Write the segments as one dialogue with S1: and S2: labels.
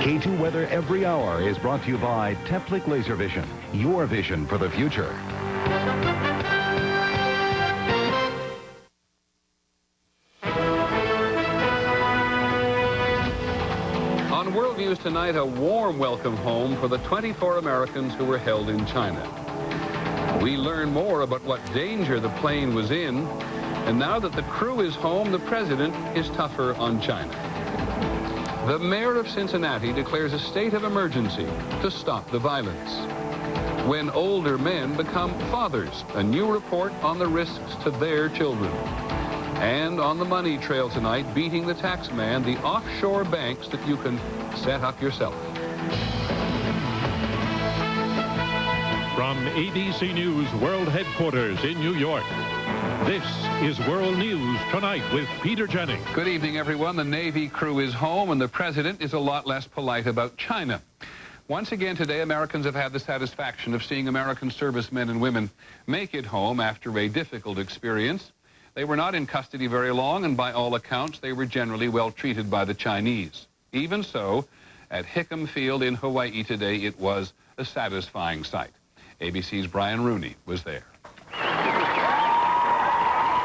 S1: K2 Weather every hour is brought to you by Teplic Laser Vision, your vision for the future.
S2: On World News tonight, a warm welcome home for the 24 Americans who were held in China. We learn more about what danger the plane was in, and now that the crew is home, the president is tougher on China. The mayor of Cincinnati declares a state of emergency to stop the violence. When older men become fathers, a new report on the risks to their children. And on the money trail tonight, beating the tax man, the offshore banks that you can set up yourself.
S3: From ABC News World Headquarters in New York, this is World News Tonight with Peter Jennings.
S2: Good evening, everyone. The Navy crew is home, and the president is a lot less polite about China. Once again today, Americans have had the satisfaction of seeing American servicemen and women make it home after a difficult experience. They were not in custody very long, and by all accounts, they were generally well treated by the Chinese. Even so, at Hickam Field in Hawaii today, it was a satisfying sight. ABC's Brian Rooney was there.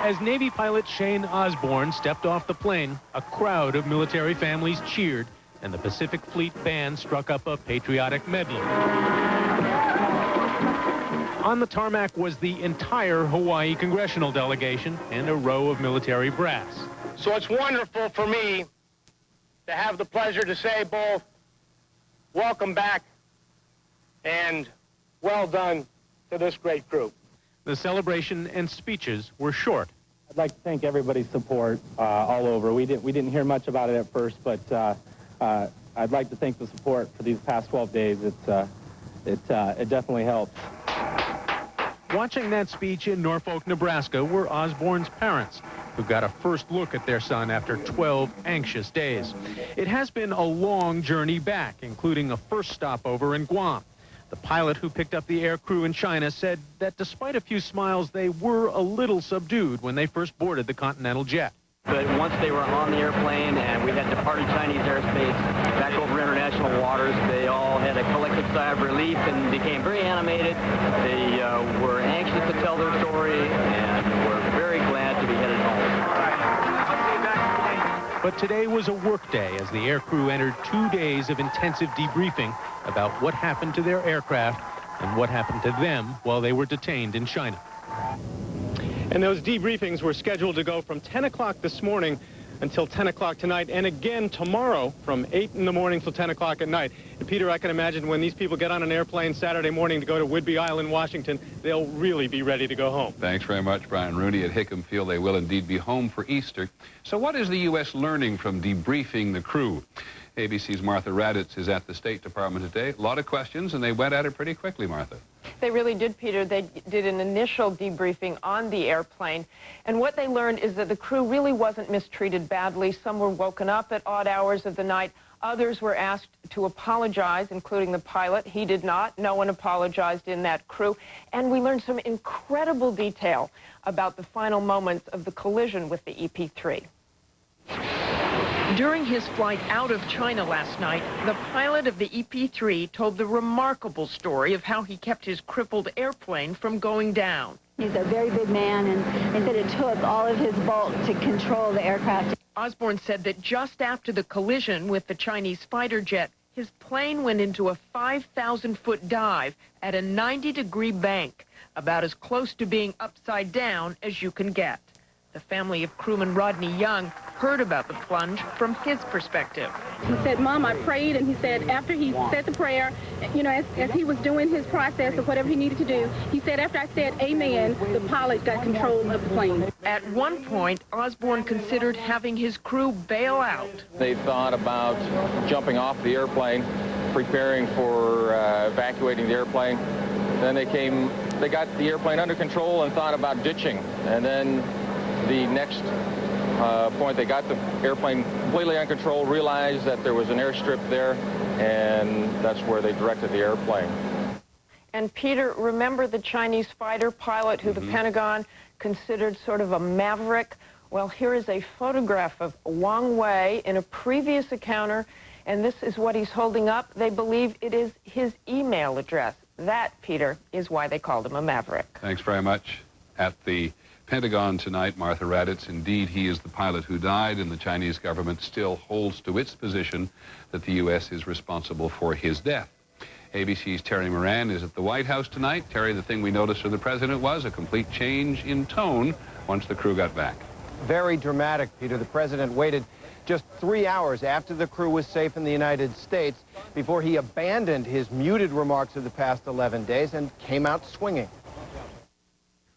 S4: As Navy pilot Shane Osborne stepped off the plane, a crowd of military families cheered, and the Pacific Fleet band struck up a patriotic medley. On the tarmac was the entire Hawaii congressional delegation and a row of military brass.
S5: So it's wonderful for me to have the pleasure to say both welcome back and well done to this great crew.
S4: The celebration and speeches were short.
S6: I'd like to thank everybody's support all over. We didn't hear much about it at first, but I'd like to thank the support for these past 12 days. It definitely helped.
S4: Watching that speech in Norfolk, Nebraska were Osborne's parents, who got a first look at their son after 12 anxious days. It has been a long journey back, including a first stopover in Guam. The pilot who picked up the air crew in China said that despite a few smiles, they were a little subdued when they first boarded the Continental jet.
S7: But once they were on the airplane and we had departed Chinese airspace back over international waters, they all had a collective sigh of relief and became very animated. They were anxious to tell their story and were very glad to be headed home.
S4: But today was a work day as the air crew entered 2 days of intensive debriefing about what happened to their aircraft and what happened to them while they were detained in China.
S8: And those debriefings were scheduled to go from 10 o'clock this morning until 10 o'clock tonight, and again tomorrow from 8 in the morning till 10 o'clock at night. And Peter, I can imagine when these people get on an airplane Saturday morning to go to Whidbey Island, Washington, they'll really be ready to go home.
S2: Thanks very much, Brian Rooney. At Hickam Field, they will indeed be home for Easter. So what is the U.S. learning from debriefing the crew? ABC's Martha Raddatz is at the State Department today. A lot of questions, and they went at it pretty quickly, Martha.
S9: They really did, Peter. They did an initial debriefing on the airplane, and what they learned is that the crew really wasn't mistreated badly. Some were woken up at odd hours of the night. Others were asked to apologize, including the pilot. He did not. No one apologized in that crew. And we learned some incredible detail about the final moments of the collision with the EP-3. During his flight out of China last night, the pilot of the EP-3 told the remarkable story of how he kept his crippled airplane from going down.
S10: He's a very big man, and they said it took all of his bulk to control the aircraft.
S9: Osborne said that just after the collision with the Chinese fighter jet, his plane went into a 5,000-foot dive at a 90-degree bank, about as close to being upside down as you can get. The family of crewman Rodney Young heard about the plunge from his perspective.
S11: He said, Mom, I prayed, and he said after he said the prayer, you know, as he was doing his process of whatever he needed to do, he said after I said amen, the pilot got control of the plane.
S9: At one point, Osborne considered having his crew bail out.
S12: They thought about jumping off the airplane, preparing for evacuating the airplane. Then they got the airplane under control and thought about ditching. And then the next point, they got the airplane completely under control, realized that there was an airstrip there, and that's where they directed the airplane.
S9: And Peter, remember the Chinese fighter pilot who the Pentagon considered sort of a maverick? Well, here is a photograph of Wang Wei in a previous encounter And this is what he's holding up. They believe it is his email address. That, Peter, is why they called him a maverick.
S2: Thanks very much. At the Pentagon tonight, Martha Raddatz, indeed, he is the pilot who died, and the Chinese government still holds to its position that the U.S. is responsible for his death. ABC's Terry Moran is at the White House tonight. Terry, the thing we noticed from the president was a complete change in tone once the crew got back.
S13: Very dramatic, Peter. The president waited just 3 hours after the crew was safe in the United States before he abandoned his muted remarks of the past 11 days and came out swinging.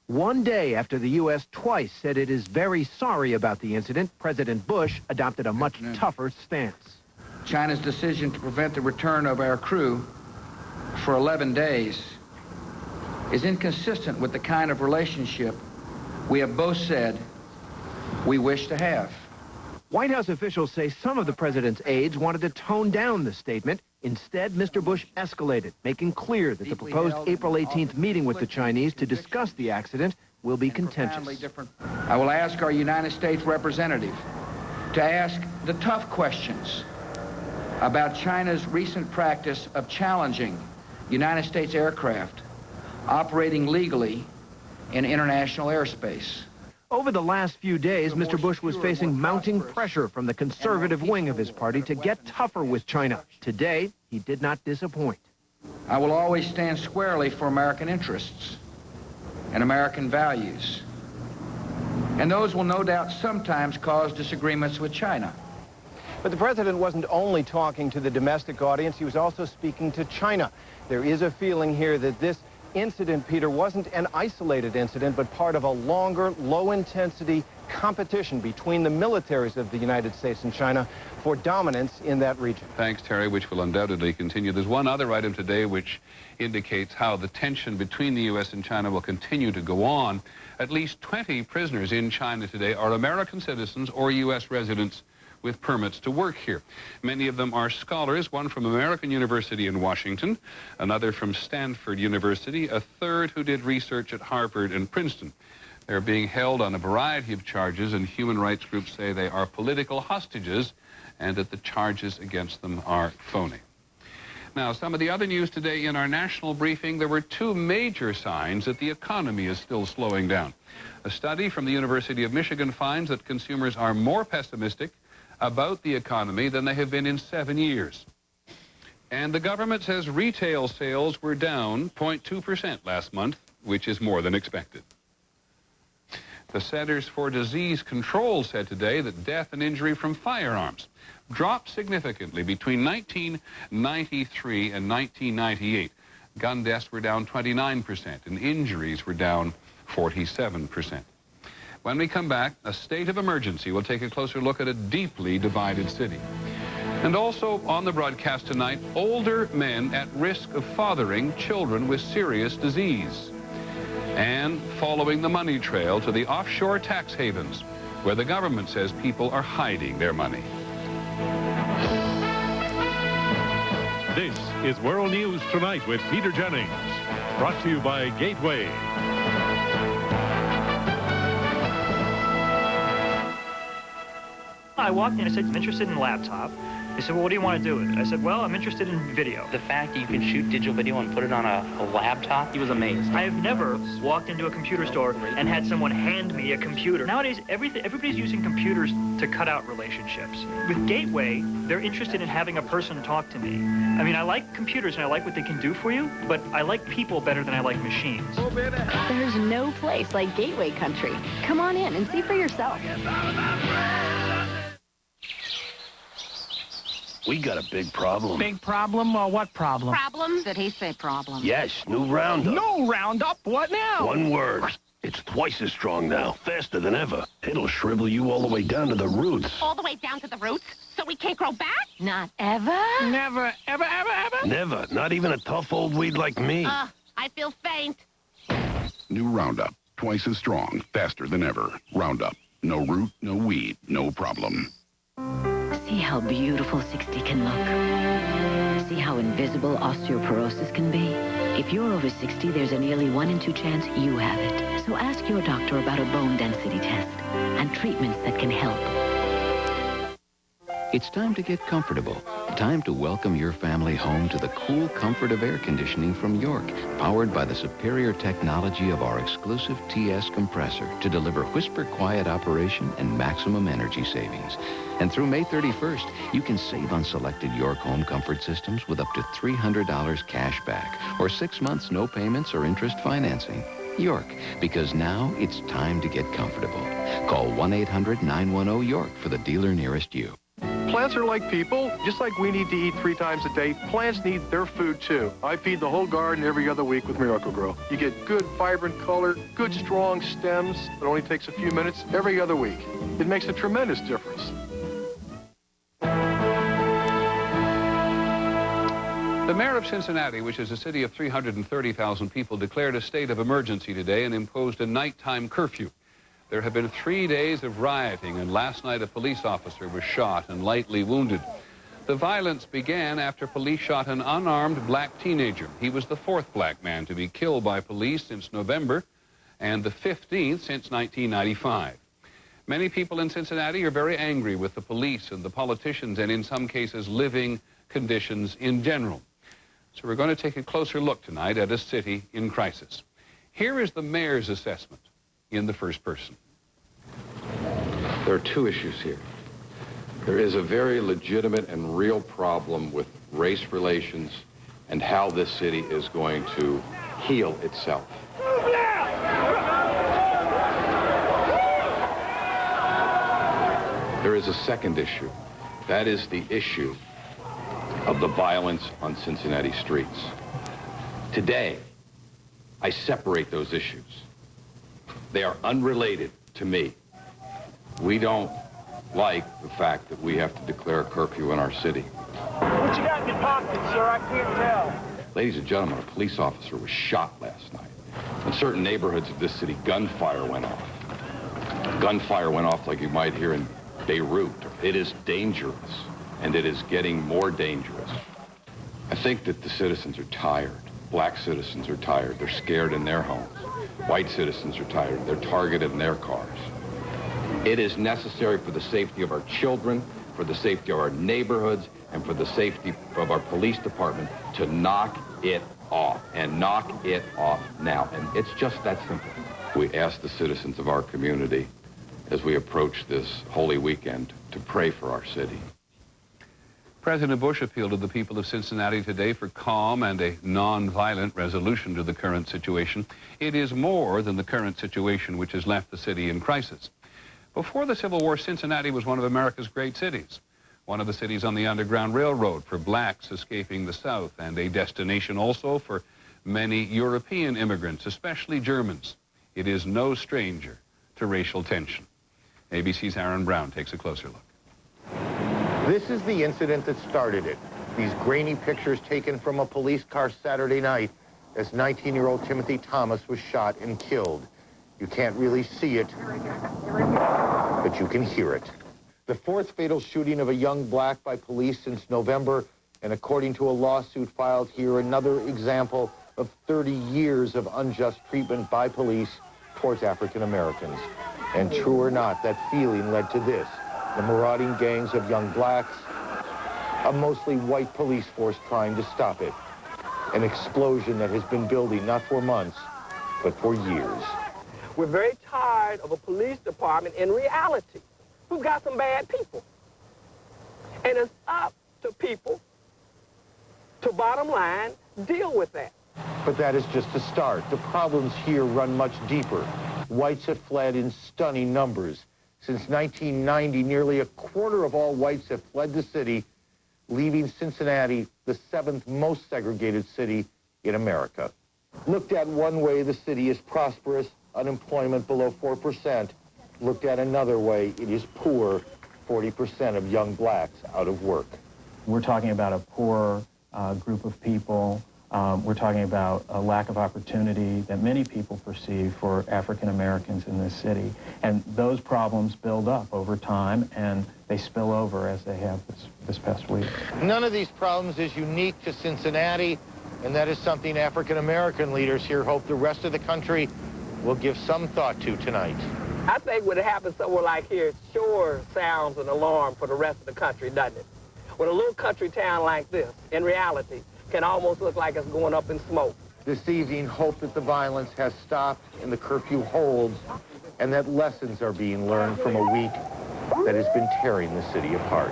S14: One day after the U.S. twice said it is very sorry about the incident, President Bush adopted a much tougher stance.
S15: China's decision to prevent the return of our crew for 11 days is inconsistent with the kind of relationship we have both said we wish to have.
S14: White House officials say some of the president's aides wanted to tone down the statement. Instead, Mr. Bush escalated, making clear that the proposed April 18th meeting with the Chinese to discuss the accident will be contentious.
S15: I will ask our United States representative to ask the tough questions about China's recent practice of challenging United States aircraft operating legally in international airspace.
S14: Over the last few days, Mr. Bush was facing mounting pressure from the conservative wing of his party to get tougher with China. Today, he did not disappoint.
S15: I will always stand squarely for American interests and American values. And those will no doubt sometimes cause disagreements with China.
S13: But the president wasn't only talking to the domestic audience, he was also speaking to China. There is a feeling here that this incident, Peter, wasn't an isolated incident, but part of a longer, low-intensity competition between the militaries of the United States and China for dominance in that region.
S2: Thanks, Terry, which will undoubtedly continue. There's one other item today which indicates how the tension between the U.S. and China will continue to go on. At least 20 prisoners in China today are American citizens or U.S. residents with permits to work here. Many of them are scholars, one from American University in Washington, another from Stanford University, a third who did research at Harvard and Princeton. They're being held on a variety of charges, and human rights groups say they are political hostages and that the charges against them are phony. Now, some of the other news today in our national briefing, there were two major signs that the economy is still slowing down. A study from the University of Michigan finds that consumers are more pessimistic about the economy than they have been in 7 years. And the government says retail sales were down 0.2% last month, which is more than expected. The Centers for Disease Control said today that death and injury from firearms dropped significantly between 1993 and 1998. Gun deaths were down 29%, and injuries were down 47%. When we come back, a state of emergency. We'll take a closer look at a deeply divided city. And also on the broadcast tonight, older men at risk of fathering children with serious disease. And following the money trail to the offshore tax havens, where the government says people are hiding their money.
S3: This is World News Tonight with Peter Jennings, brought to you by Gateway.
S16: I walked in, I said, I'm interested in a laptop. They said, well, what do you want to do with it? I said, well, I'm interested in video.
S17: The fact that you can shoot digital video and put it on a laptop, he was amazed.
S16: I have never walked into a computer store and had someone hand me a computer. Nowadays, everybody's using computers to cut out relationships. With Gateway, they're interested in having a person talk to me. I mean, I like computers and I like what they can do for you, but I like people better than I like machines.
S10: There's no place like Gateway Country. Come on in and see for yourself.
S18: We got a big problem.
S19: Big problem? What problem?
S20: Problem? Did he say problem?
S18: Yes, new Roundup.
S19: No Roundup? What now?
S18: One word. It's twice as strong now, faster than ever. It'll shrivel you all the way down to the roots.
S20: All the way down to the roots? So we can't grow back? Not ever?
S19: Never, ever, ever, ever?
S18: Never. Not even a tough old weed like me.
S20: I feel faint.
S21: New Roundup. Twice as strong, faster than ever. Roundup. No root, no weed, no problem.
S22: See how beautiful 60 can look. See how invisible osteoporosis can be. If you're over 60, there's a nearly 1 in 2 chance you have it. So ask your doctor about a bone density test and treatments that can help.
S23: It's time to get comfortable
S1: Time to welcome your family home to the cool comfort of air conditioning from York, powered by the superior technology of our exclusive TS compressor to deliver whisper-quiet operation and maximum energy savings. And through May 31st, you can save on selected York home comfort systems with up to $300 cash back, or 6 months no payments or interest financing. York, because now it's time to get comfortable. Call 1-800-910-YORK for the dealer nearest you.
S5: Plants are like people. Just like we need to eat 3 times a day, plants need their food too. I feed the whole garden every other week with Miracle-Gro. You get good, vibrant color, good, strong stems. It only takes a few minutes every other week. It makes a tremendous difference.
S2: The mayor of Cincinnati, which is a city of 330,000 people, declared a state of emergency today and imposed a nighttime curfew. There have been 3 days of rioting, and last night a police officer was shot and lightly wounded. The violence began after police shot an unarmed black teenager. He was the 4th black man to be killed by police since November and the 15th since 1995. Many people in Cincinnati are very angry with the police and the politicians and in some cases living conditions in general. So we're going to take a closer look tonight at a city in crisis. Here is the mayor's assessment in the first person.
S23: There are 2 issues here. There is a very legitimate and real problem with race relations and how this city is going to heal itself. There is a second issue. That is the issue of the violence on Cincinnati streets. Today, I separate those issues. They are unrelated to me. We don't like the fact that we have to declare a curfew in our city.
S24: What you got in your pocket, sir? I can't tell.
S23: Ladies and gentlemen, a police officer was shot last night. In certain neighborhoods of this city, gunfire went off. Gunfire went off like you might hear in Beirut. It is dangerous, and it is getting more dangerous. I think that the citizens are tired. Black citizens are tired. They're scared in their homes. White citizens are tired. They're targeted in their cars. It is necessary for the safety of our children, for the safety of our neighborhoods, and for the safety of our police department to knock it off, and knock it off now. And it's just that simple. We ask the citizens of our community, as we approach this Holy Weekend, to pray for our city.
S2: President Bush appealed to the people of Cincinnati today for calm and a non-violent resolution to the current situation. It is more than the current situation which has left the city in crisis. Before the Civil War, Cincinnati was one of America's great cities, one of the cities on the Underground Railroad for blacks escaping the South, and a destination also for many European immigrants, especially Germans. It is no stranger to racial tension. ABC's Aaron Brown takes a closer look.
S25: This is the incident that started it. These grainy pictures taken from a police car Saturday night as 19-year-old Timothy Thomas was shot and killed. You can't really see it, but you can hear it. The 4th fatal shooting of a young black by police since November, and according to a lawsuit filed here, another example of 30 years of unjust treatment by police towards African Americans. And true or not, that feeling led to this. The marauding gangs of young blacks, a mostly white police force trying to stop it. An explosion that has been building not for months, but for years.
S24: We're very tired of a police department in reality who've got some bad people. And it's up to people to, bottom line, deal with that.
S25: But that is just the start. The problems here run much deeper. Whites have fled in stunning numbers. Since 1990, nearly a quarter of all whites have fled the city, leaving Cincinnati the 7th most segregated city in America. Looked at one way, the city is prosperous, unemployment below 4%. Looked at another way, it is poor, 40% of young blacks out of work.
S26: We're talking about a poor group of people. We're talking about a lack of opportunity that many people perceive for African Americans in this city. And those problems build up over time, and they spill over as they have this past week.
S25: None of these problems is unique to Cincinnati, and that is something African American leaders here hope the rest of the country will give some thought to tonight.
S24: I think when it happens somewhere like here, it sure sounds an alarm for the rest of the country, doesn't it? When a little country town like this, in reality, can almost look like it's going up in smoke.
S25: This evening, hope that the violence has stopped and the curfew holds, and that lessons are being learned from a week that has been tearing the city apart.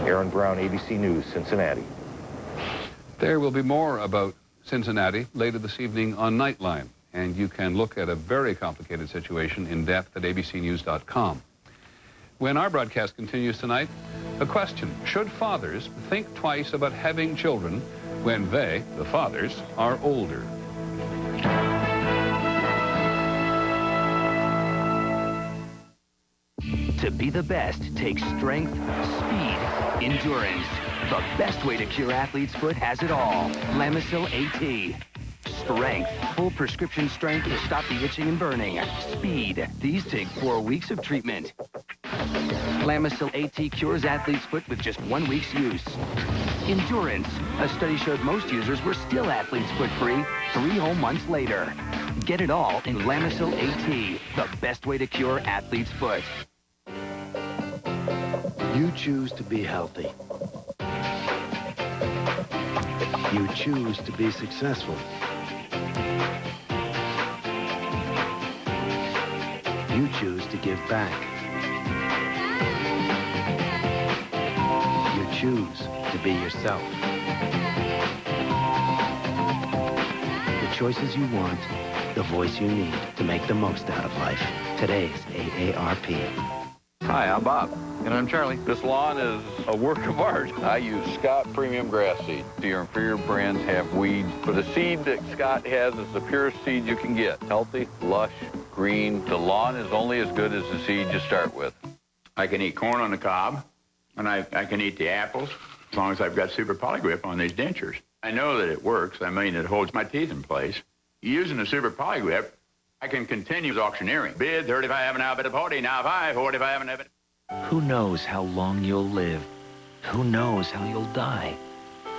S25: Aaron Brown, ABC News, Cincinnati.
S2: There will be more about Cincinnati later this evening on Nightline, and you can look at a very complicated situation in depth at abcnews.com. When our broadcast continues tonight, a question: should fathers think twice about having children when they, the fathers, are older?
S4: To be the best takes strength, speed, endurance. The best way to cure athlete's foot has it all. Lamisil AT. Strength, full prescription strength to stop the itching and burning. Speed, these take 4 weeks of treatment. Lamisil AT cures athlete's foot with just 1 week's use. Endurance, a study showed most users were still athlete's foot free 3 whole months later. Get it all in Lamisil AT, the best way to cure athlete's foot.
S18: You choose to be healthy. You choose to be successful. You choose to give back. You choose to be yourself. The choices you want, the voice you need to make the most out of life. Today's AARP.
S6: Hi, I'm Bob. And I'm Charlie. This lawn is a work of art. I use Scott Premium Grass Seed. Your inferior brands have weeds, but the seed that Scott has is the purest seed you can get. Healthy, lush, green. The lawn is only as good as the seed you start with.
S7: I can eat corn on the cob, and I can eat the apples as long as I've got Super Polygrip on these dentures. I know that it works. I mean, it holds my teeth in place. Using the Super Polygrip, I can continue auctioneering. Bid 35 and now bid 40, now 5, 45 and now bid.
S8: Who knows how long you'll live? Who knows how you'll die?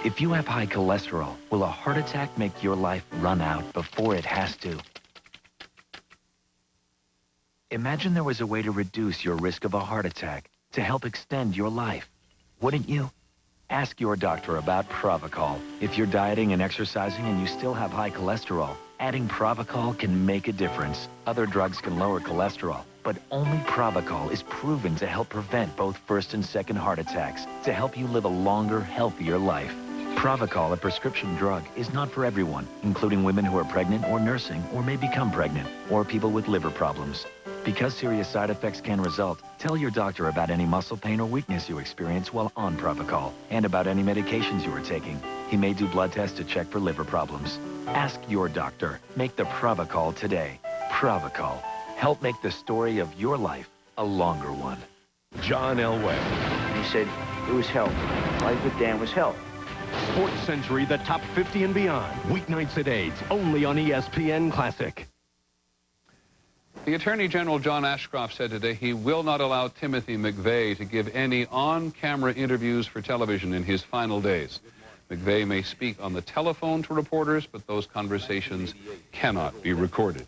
S8: If you have high cholesterol, will a heart attack make your life run out before it has to? Imagine there was a way to reduce your risk of a heart attack to help extend your life. Wouldn't you? Ask your doctor about Pravachol. If you're dieting and exercising and you still have high cholesterol, adding Pravachol can make a difference. Other drugs can lower cholesterol, but only Pravachol is proven to help prevent both first and second heart attacks, to help you live a longer, healthier life. Pravachol, a prescription drug, is not for everyone, including women who are pregnant or nursing or may become pregnant, or people with liver problems. Because serious side effects can result, tell your doctor about any muscle pain or weakness you experience while on Pravachol, and about any medications you are taking. He may do blood tests to check for liver problems. Ask your doctor. Make the Pravachol today. Pravachol. Help make the story of your life a longer one.
S18: John Elway.
S11: He said it was health. Life with Dan was health.
S18: Sports Century, the top 50 and beyond. Weeknights at 8, only on ESPN Classic.
S2: The Attorney General John Ashcroft said today he will not allow Timothy McVeigh to give any on-camera interviews for television in his final days. McVeigh may speak on the telephone to reporters, but those conversations cannot be recorded.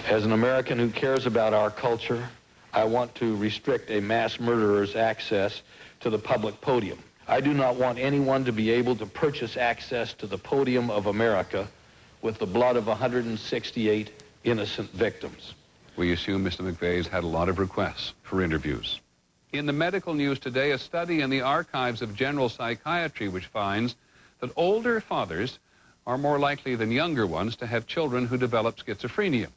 S12: As an American who cares about our culture, I want to restrict a mass murderer's access to the public podium. I do not want anyone to be able to purchase access to the podium of America with the blood of 168 innocent victims.
S2: We assume Mr. McVeigh's had a lot of requests for interviews. In the medical news today, a study in the archives of general psychiatry which finds that older fathers are more likely than younger ones to have children who develop schizophrenia,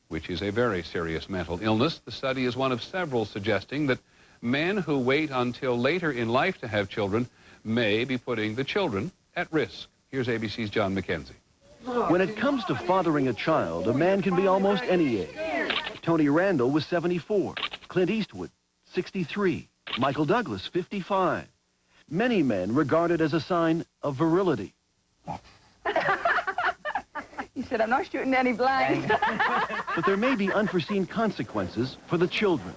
S2: which is a very serious mental illness. The study is one of several suggesting that men who wait until later in life to have children may be putting the children at risk. Here's ABC's John McKenzie.
S27: When it comes to fathering a child, a man can be almost any age. Tony Randall was 74, Clint Eastwood, 63, Michael Douglas, 55. Many men regard it as a sign of virility.
S10: He said, I'm not shooting any blanks.
S27: But there may be unforeseen consequences for the children.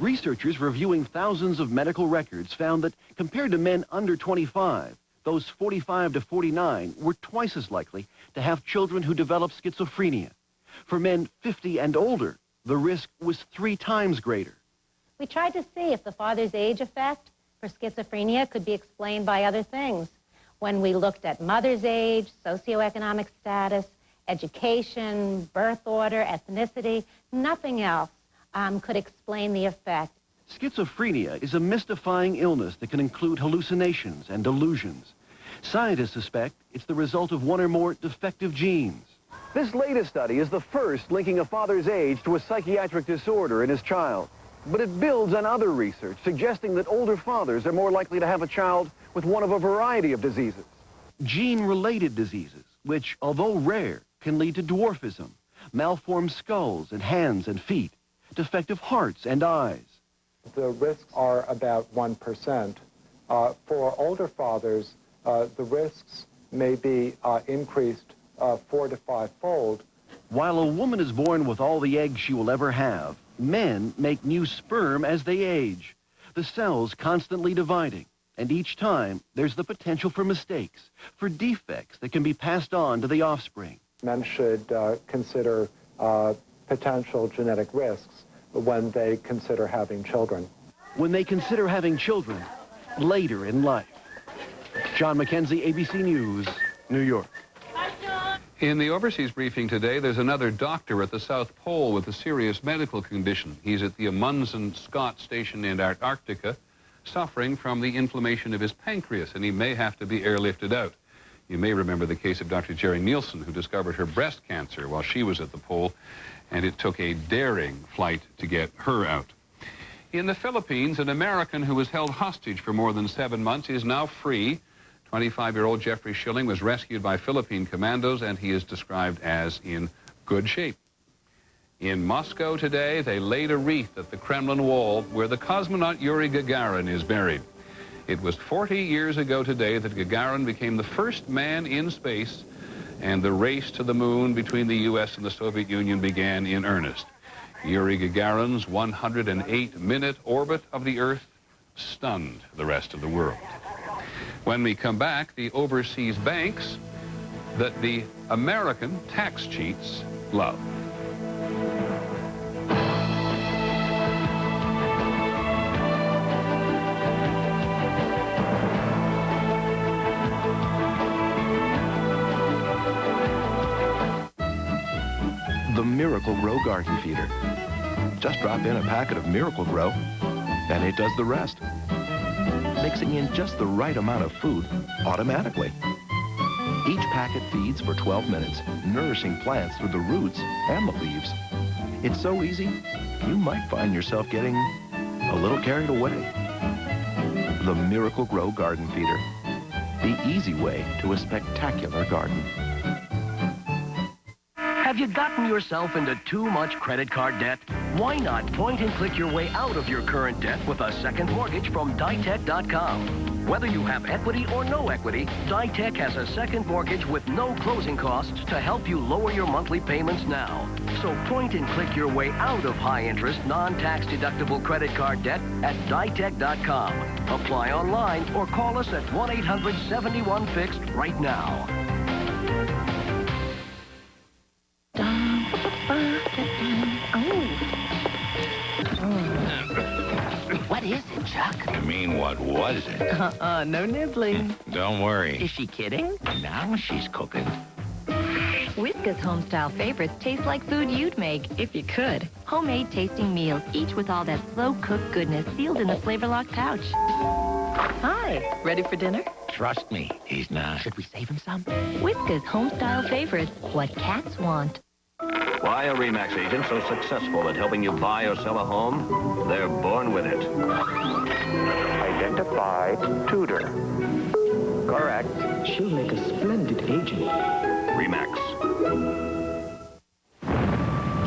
S27: Researchers reviewing thousands of medical records found that compared to men under 25, those 45 to 49 were twice as likely to have children who develop schizophrenia. For men 50 and older, the risk was 3 times greater.
S28: We tried to see if the father's age effect
S3: for schizophrenia could be explained by other things. When we looked at mother's age, socioeconomic status, education, birth order, ethnicity, nothing else could explain the effect.
S27: Schizophrenia is a mystifying illness that can include hallucinations and delusions. Scientists suspect it's the result of one or more defective genes.
S9: This latest study is the first linking a father's age to a psychiatric disorder in his child. But it builds on other research suggesting that older fathers are more likely to have a child with one of a variety of diseases.
S27: Gene-related diseases, which, although rare, can lead to dwarfism, malformed skulls and hands and feet, defective hearts and eyes.
S13: The risks are about 1%. For older fathers, the risks may be increased 4 to 5-fold.
S27: While a woman is born with all the eggs she will ever have, men make new sperm as they age, the cells constantly dividing. And each time, there's the potential for mistakes, for defects that can be passed on to the offspring.
S13: Men should consider potential genetic risks when they consider having children.
S27: When they consider having children later in life. John McKenzie, ABC News, New York.
S2: In the overseas briefing today, there's another doctor at the South Pole with a serious medical condition. He's at the Amundsen Scott Station in Antarctica, suffering from the inflammation of his pancreas, and he may have to be airlifted out. You may remember the case of Dr. Jerry Nielsen, who discovered her breast cancer while she was at the pole, and it took a daring flight to get her out. In the Philippines, an American who was held hostage for more than 7 months is now free. 25-year-old Jeffrey Schilling was rescued by Philippine commandos, and he is described as in good shape. In Moscow today, they laid a wreath at the Kremlin wall where the cosmonaut Yuri Gagarin is buried. It was 40 years ago today that Gagarin became the first man in space, and the race to the moon between the U.S. and the Soviet Union began in earnest. Yuri Gagarin's 108-minute orbit of the Earth stunned the rest of the world. When we come back, the overseas banks that the American tax cheats love.
S14: The Miracle-Gro Garden Feeder. Just drop in a packet of Miracle-Gro, and it does the rest, mixing in just the right amount of food automatically. Each packet feeds for 12 minutes, nourishing plants through the roots and the leaves. It's so easy, you might find yourself getting a little carried away. The Miracle-Gro Garden Feeder. The easy way to a spectacular garden.
S15: Have you gotten yourself into too much credit card debt? Why not point and click your way out of your current debt with a second mortgage from Ditech.com? Whether you have equity or no equity, Ditech has a second mortgage with no closing costs to help you lower your monthly payments now. So point and click your way out of high-interest, non-tax deductible credit card debt at Ditech.com. Apply online or call us at 1-800-71-FIXED right now.
S20: What is it, Chuck?
S16: You mean, what was it?
S20: No nibbling.
S16: Don't worry.
S20: Is she kidding?
S16: Now she's cooking.
S17: Whiskas Homestyle favorites taste like food you'd make, if you could. Homemade tasting meals, each with all that slow-cooked goodness sealed in the Flavor-Lock pouch. Hi, ready for dinner?
S16: Trust me, he's not.
S20: Should we save him some?
S17: Whiskas Homestyle favorites, what cats want.
S28: Why are RE/MAX agents so successful at helping you buy or sell a home? They're born with it.
S25: Identify Tudor.
S28: Correct.
S29: She'll make a splendid agent.
S28: RE/MAX.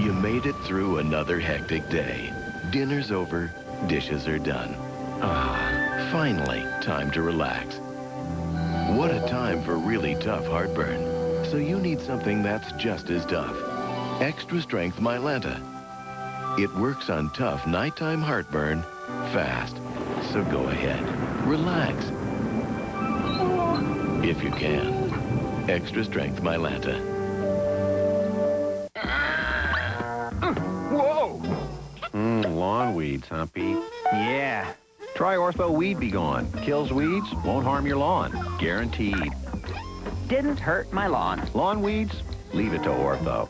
S1: You made it through another hectic day. Dinner's over, dishes are done. Ah, finally, time to relax. What a time for really tough heartburn. So you need something that's just as tough. Extra Strength Mylanta. It works on tough nighttime heartburn fast. So go ahead, relax. If you can. Extra Strength Mylanta.
S30: Whoa! Lawn weeds, huh, Pete?
S11: Yeah.
S14: Try Ortho Weed Be Gone. Kills weeds, won't harm your lawn. Guaranteed.
S4: Didn't hurt my lawn.
S14: Lawn weeds? Leave it to Ortho.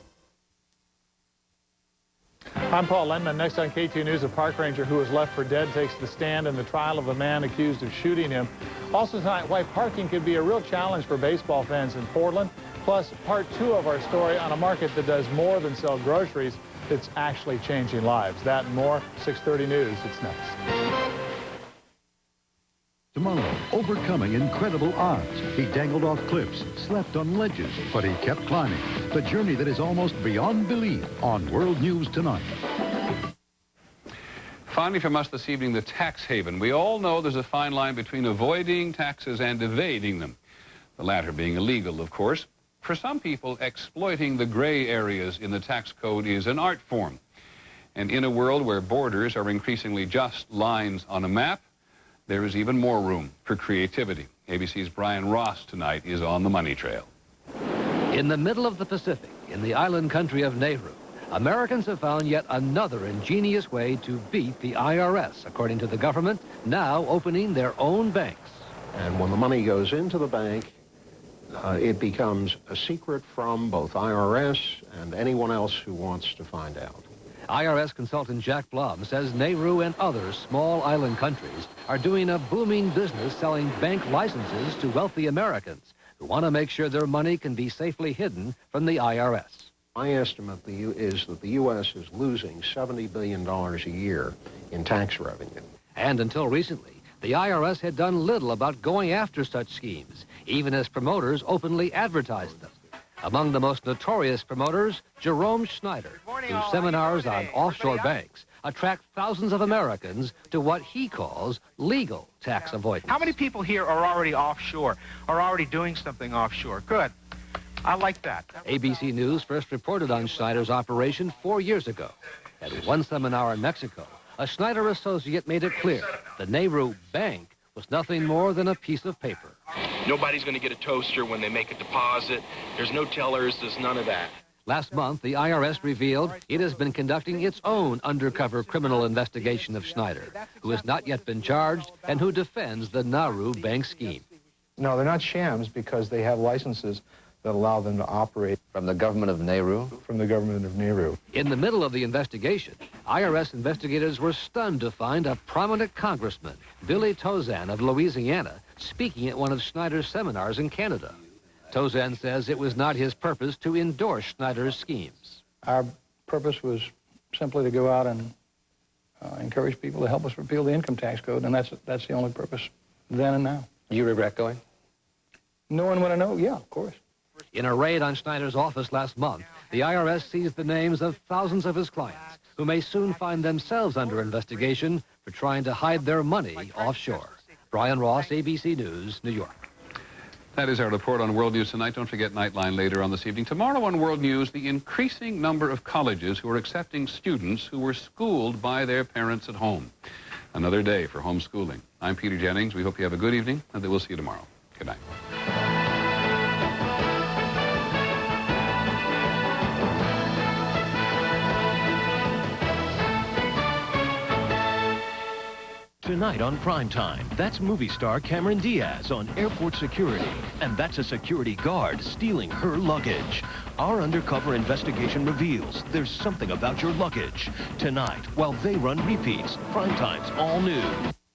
S5: I'm Paul Lenman. Next on KTU News, a park ranger who was left for dead takes the stand in the trial of a man accused of shooting him. Also tonight, why parking could be a real challenge for baseball fans in Portland. Plus, part 2 of our story on a market that does more than sell groceries. It's actually changing lives. That and more, 6:30 News. It's next.
S6: Tomorrow, overcoming incredible odds. He dangled off cliffs, slept on ledges, but he kept climbing. The journey that is almost beyond belief on World News Tonight.
S2: Finally from us this evening, the tax haven. We all know there's a fine line between avoiding taxes and evading them. The latter being illegal, of course. For some people, exploiting the gray areas in the tax code is an art form. And in a world where borders are increasingly just lines on a map, there is even more room for creativity. ABC's Brian Ross tonight is on the money trail.
S19: In the middle of the Pacific, in the island country of Nauru, Americans have found yet another ingenious way to beat the IRS, according to the government, now opening their own banks.
S21: And when the money goes into the bank, it becomes a secret from both IRS and anyone else who wants to find out.
S19: IRS consultant Jack Blum says Nauru and other small island countries are doing a booming business selling bank licenses to wealthy Americans who want to make sure their money can be safely hidden from the IRS.
S21: My estimate is that the U.S. is losing $70 billion a year in tax revenue.
S19: And until recently, the IRS had done little about going after such schemes, even as promoters openly advertised them. Among the most notorious promoters, Jerome Schneider, whose seminars on offshore banks attract thousands of Americans to what he calls legal tax avoidance.
S22: How many people here are already offshore, are already doing something offshore? Good. I like that.
S19: ABC News first reported on Schneider's operation 4 years ago. At one seminar in Mexico, a Schneider associate made it clear the Nauru Bank was nothing more than a piece of paper.
S23: Nobody's going to get a toaster when they make a deposit. There's no tellers. There's none of that.
S19: Last month, the IRS revealed it has been conducting its own undercover criminal investigation of Schneider, who has not yet been charged and who defends the Nauru Bank scheme.
S24: No, they're not shams because they have licenses that allow them to operate.
S26: From the government of Nauru?
S24: From the government of Nauru.
S19: In the middle of the investigation, IRS investigators were stunned to find a prominent congressman, Billy Tauzin of Louisiana, speaking at one of Schneider's seminars in Canada. Tauzin says it was not his purpose to endorse Schneider's schemes.
S24: Our purpose was simply to go out and encourage people to help us repeal the income tax code, and that's the only purpose then and now.
S26: Do you regret going?
S24: No one want to know? Yeah, of course.
S19: In a raid on Schneider's office last month, the IRS seized the names of thousands of his clients who may soon find themselves under investigation for trying to hide their money offshore. Brian Ross, ABC News, New York.
S2: That is our report on World News Tonight. Don't forget Nightline later on this evening. Tomorrow on World News, the increasing number of colleges who are accepting students who were schooled by their parents at home. Another day for homeschooling. I'm Peter Jennings. We hope you have a good evening, and we'll see you tomorrow. Good night.
S30: Tonight on Primetime, that's movie star Cameron Diaz on airport security. And that's a security guard stealing her luggage. Our undercover investigation reveals there's something about your luggage. Tonight, while they run repeats, Primetime's all new.